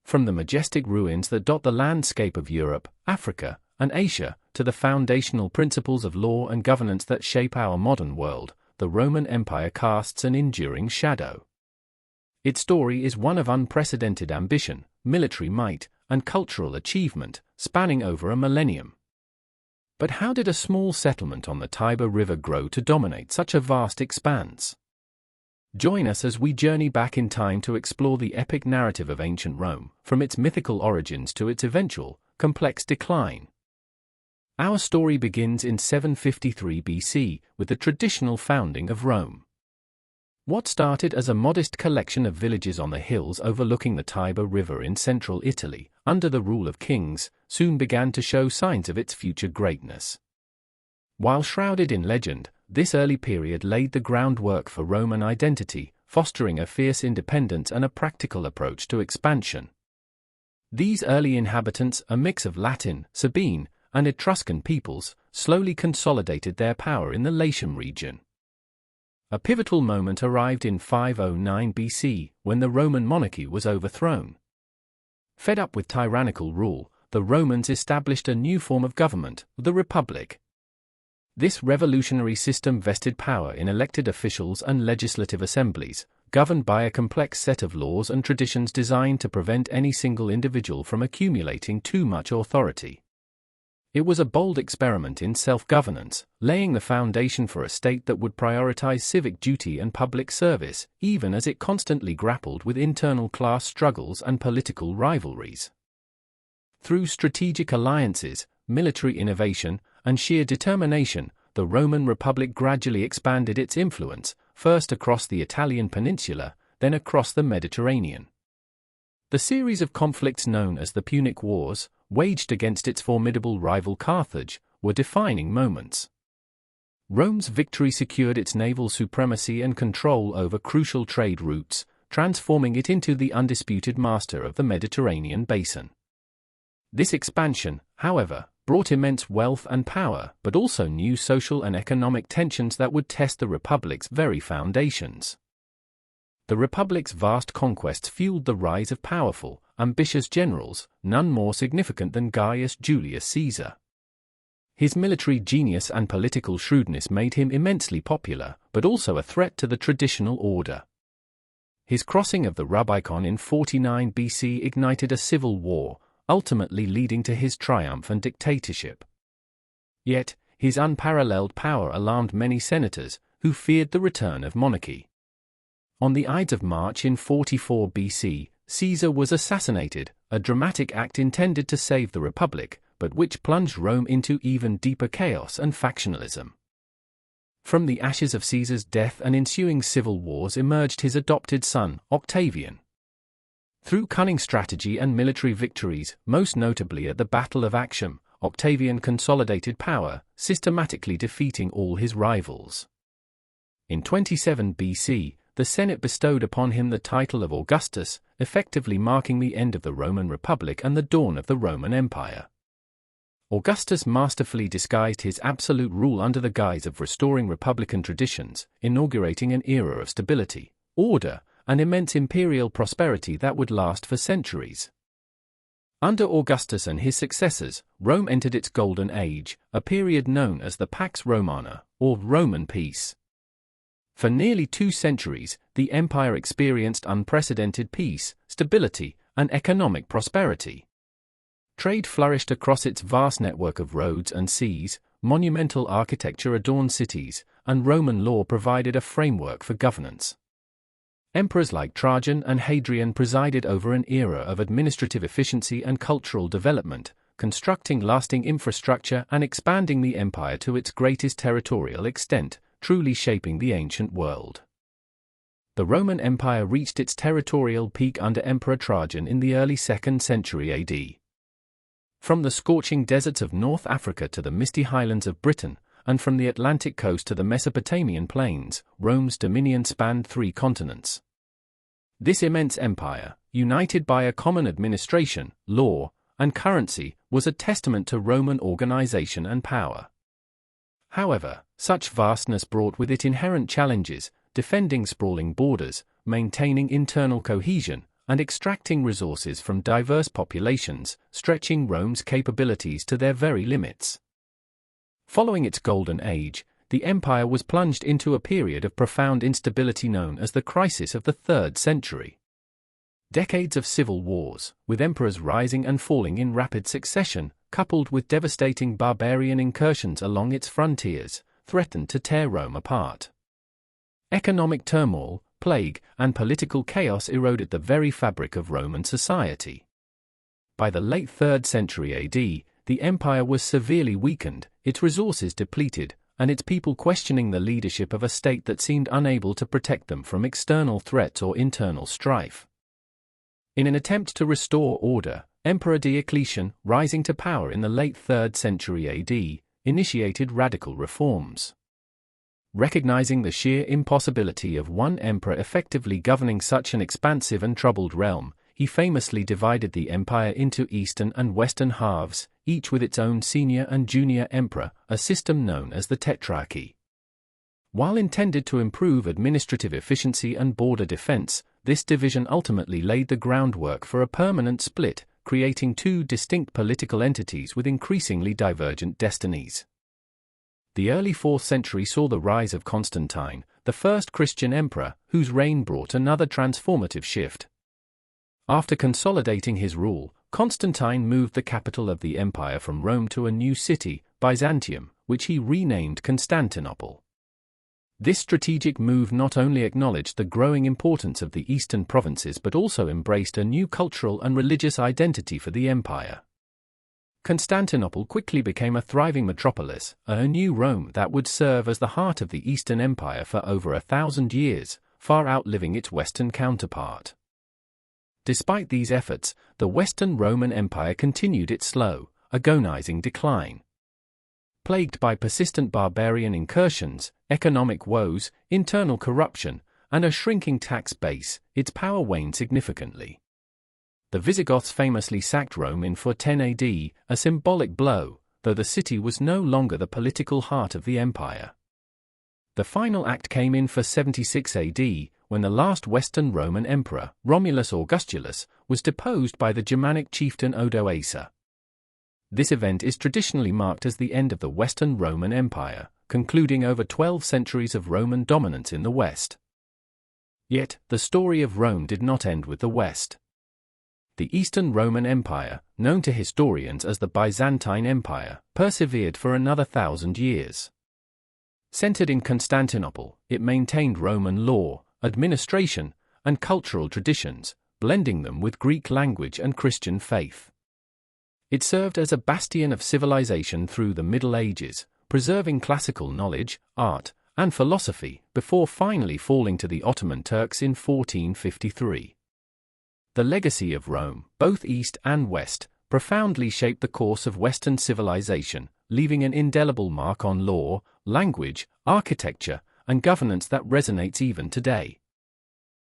From the majestic ruins that dot the landscape of Europe, Africa, and Asia, to the foundational principles of law and governance that shape our modern world, the Roman Empire casts an enduring shadow. Its story is one of unprecedented ambition, military might, and cultural achievement, spanning over a millennium. But how did a small settlement on the Tiber River grow to dominate such a vast expanse? Join us as we journey back in time to explore the epic narrative of ancient Rome, from its mythical origins to its eventual, complex decline. Our story begins in 753 BC, with the traditional founding of Rome. What started as a modest collection of villages on the hills overlooking the Tiber River in central Italy, under the rule of kings, soon began to show signs of its future greatness. While shrouded in legend, this early period laid the groundwork for Roman identity, fostering a fierce independence and a practical approach to expansion. These early inhabitants, a mix of Latin, Sabine, and Etruscan peoples, slowly consolidated their power in the Latium region. A pivotal moment arrived in 509 BC, when the Roman monarchy was overthrown. Fed up with tyrannical rule, the Romans established a new form of government, the Republic. This revolutionary system vested power in elected officials and legislative assemblies, governed by a complex set of laws and traditions designed to prevent any single individual from accumulating too much authority. It was a bold experiment in self-governance, laying the foundation for a state that would prioritize civic duty and public service, even as it constantly grappled with internal class struggles and political rivalries. Through strategic alliances, military innovation, and sheer determination, the Roman Republic gradually expanded its influence, first across the Italian peninsula, then across the Mediterranean. The series of conflicts known as the Punic Wars, waged against its formidable rival Carthage, were defining moments. Rome's victory secured its naval supremacy and control over crucial trade routes, transforming it into the undisputed master of the Mediterranean basin. This expansion, however, brought immense wealth and power, but also new social and economic tensions that would test the Republic's very foundations. The Republic's vast conquests fueled the rise of powerful, ambitious generals, none more significant than Gaius Julius Caesar. His military genius and political shrewdness made him immensely popular, but also a threat to the traditional order. His crossing of the Rubicon in 49 BC ignited a civil war, ultimately leading to his triumph and dictatorship. Yet, his unparalleled power alarmed many senators, who feared the return of monarchy. On the Ides of March in 44 BC, Caesar was assassinated, a dramatic act intended to save the Republic, but which plunged Rome into even deeper chaos and factionalism. From the ashes of Caesar's death and ensuing civil wars emerged his adopted son, Octavian. Through cunning strategy and military victories, most notably at the Battle of Actium, Octavian consolidated power, systematically defeating all his rivals. In 27 BC, the Senate bestowed upon him the title of Augustus, effectively marking the end of the Roman Republic and the dawn of the Roman Empire. Augustus masterfully disguised his absolute rule under the guise of restoring republican traditions, inaugurating an era of stability, order, and immense imperial prosperity that would last for centuries. Under Augustus and his successors, Rome entered its Golden Age, a period known as the Pax Romana, or Roman peace. For nearly 2 centuries, the empire experienced unprecedented peace, stability, and economic prosperity. Trade flourished across its vast network of roads and seas, monumental architecture adorned cities, and Roman law provided a framework for governance. Emperors like Trajan and Hadrian presided over an era of administrative efficiency and cultural development, constructing lasting infrastructure and expanding the empire to its greatest territorial extent, truly shaping the ancient world. The Roman Empire reached its territorial peak under Emperor Trajan in the early 2nd century AD. From the scorching deserts of North Africa to the misty highlands of Britain, and from the Atlantic coast to the Mesopotamian plains, Rome's dominion spanned 3 continents. This immense empire, united by a common administration, law, and currency, was a testament to Roman organization and power. However, such vastness brought with it inherent challenges, defending sprawling borders, maintaining internal cohesion, and extracting resources from diverse populations, stretching Rome's capabilities to their very limits. Following its golden age, the empire was plunged into a period of profound instability known as the crisis of the 3rd century. Decades of civil wars, with emperors rising and falling in rapid succession, coupled with devastating barbarian incursions along its frontiers, threatened to tear Rome apart. Economic turmoil, plague, and political chaos eroded the very fabric of Roman society. By the late 3rd century AD, the empire was severely weakened, its resources depleted, and its people questioning the leadership of a state that seemed unable to protect them from external threats or internal strife. In an attempt to restore order, Emperor Diocletian, rising to power in the late 3rd century AD, initiated radical reforms. Recognizing the sheer impossibility of one emperor effectively governing such an expansive and troubled realm, he famously divided the empire into eastern and western halves, each with its own senior and junior emperor, a system known as the Tetrarchy. While intended to improve administrative efficiency and border defense, this division ultimately laid the groundwork for a permanent split, creating two distinct political entities with increasingly divergent destinies. The early 4th century saw the rise of Constantine, the first Christian emperor, whose reign brought another transformative shift. After consolidating his rule, Constantine moved the capital of the empire from Rome to a new city, Byzantium, which he renamed Constantinople. This strategic move not only acknowledged the growing importance of the eastern provinces but also embraced a new cultural and religious identity for the empire. Constantinople quickly became a thriving metropolis, a new Rome that would serve as the heart of the Eastern Empire for over 1,000 years, far outliving its Western counterpart. Despite these efforts, the Western Roman Empire continued its slow, agonizing decline. Plagued by persistent barbarian incursions, economic woes, internal corruption, and a shrinking tax base, its power waned significantly. The Visigoths famously sacked Rome in 410 AD, a symbolic blow, though the city was no longer the political heart of the empire. The final act came in 476 AD, when the last Western Roman emperor, Romulus Augustulus, was deposed by the Germanic chieftain Odoacer. This event is traditionally marked as the end of the Western Roman Empire, concluding over 12 centuries of Roman dominance in the West. Yet, the story of Rome did not end with the West. The Eastern Roman Empire, known to historians as the Byzantine Empire, persevered for another 1,000 years. Centered in Constantinople, it maintained Roman law, administration, and cultural traditions, blending them with Greek language and Christian faith. It served as a bastion of civilization through the Middle Ages, preserving classical knowledge, art, and philosophy, before finally falling to the Ottoman Turks in 1453. The legacy of Rome, both East and West, profoundly shaped the course of Western civilization, leaving an indelible mark on law, language, architecture, and governance that resonates even today.